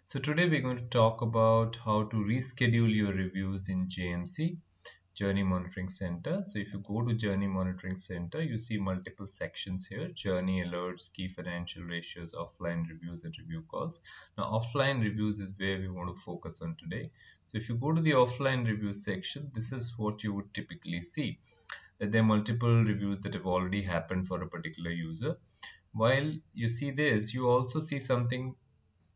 So today we're going to talk about how to reschedule your reviews in JMC, Journey Monitoring Center. So if you go to Journey Monitoring Center, you see multiple sections here: journey alerts, key financial ratios, offline reviews, and review calls. Now offline reviews is where we want to focus on today. So if you go to the offline review section, this is what you would typically see, that there are multiple reviews that have already happened for a particular user. While you see this, you also see something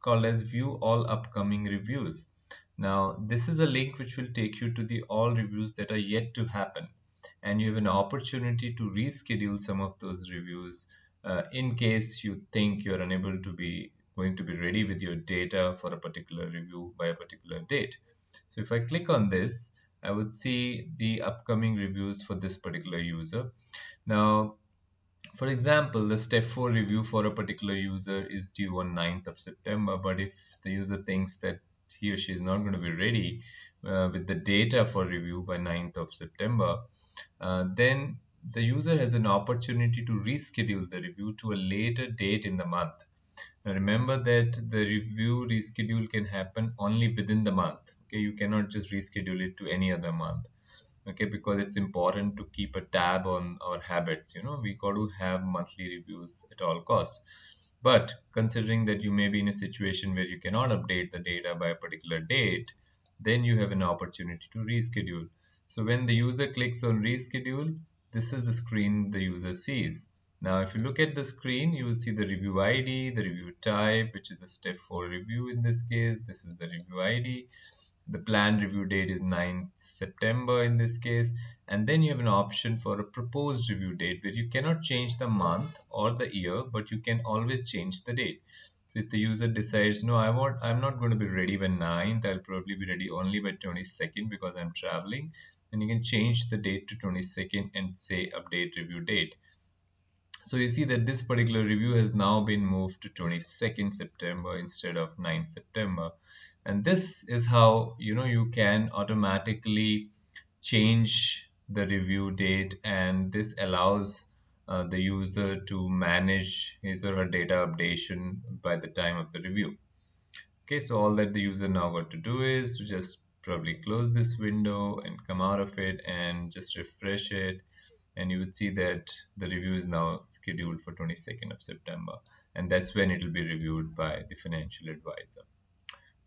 called as view all upcoming reviews. Now, this is a link which will take you to the all reviews that are yet to happen, and you have an opportunity to reschedule some of those reviews in case you think you're unable to be going to be ready with your data for a particular review by a particular date. So if I click on this, I would see the upcoming reviews for this particular user. Now, for example, the step 4 review for a particular user is due on 9th of September, but if the user thinks that he or she is not going to be ready with the data for review by 9th of September, then the user has an opportunity to reschedule the review to a later date in the month. Now remember that the review reschedule can happen only within the month. Okay, you cannot just reschedule it to any other month. Okay, because it's important to keep a tab on our habits. We got to have monthly reviews at all costs. But considering that you may be in a situation where you cannot update the data by a particular date, then you have an opportunity to reschedule. So when the user clicks on reschedule, this is the screen the user sees. Now if you look at the screen, you will see the review ID, the review type, which is the step 4 review. In this case, this is the review ID. The planned review date is 9th September in this case, and then you have an option for a proposed review date where you cannot change the month or the year, but you can always change the date. So if the user decides, no, I'm not going to be ready by 9th, I'll probably be ready only by 22nd because I'm traveling, then you can change the date to 22nd and say update review date. So you see that this particular review has now been moved to 22nd September instead of 9th September. And this is how you can automatically change the review date, and this allows the user to manage his or her data updation by the time of the review. Okay, so all that the user now got to do is to just probably close this window and come out of it and just refresh it, and you would see that the review is now scheduled for 22nd of September, and that's when it will be reviewed by the financial advisor,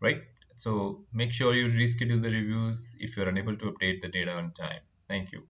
right? So make sure you reschedule the reviews if you're unable to update the data on time. Thank you.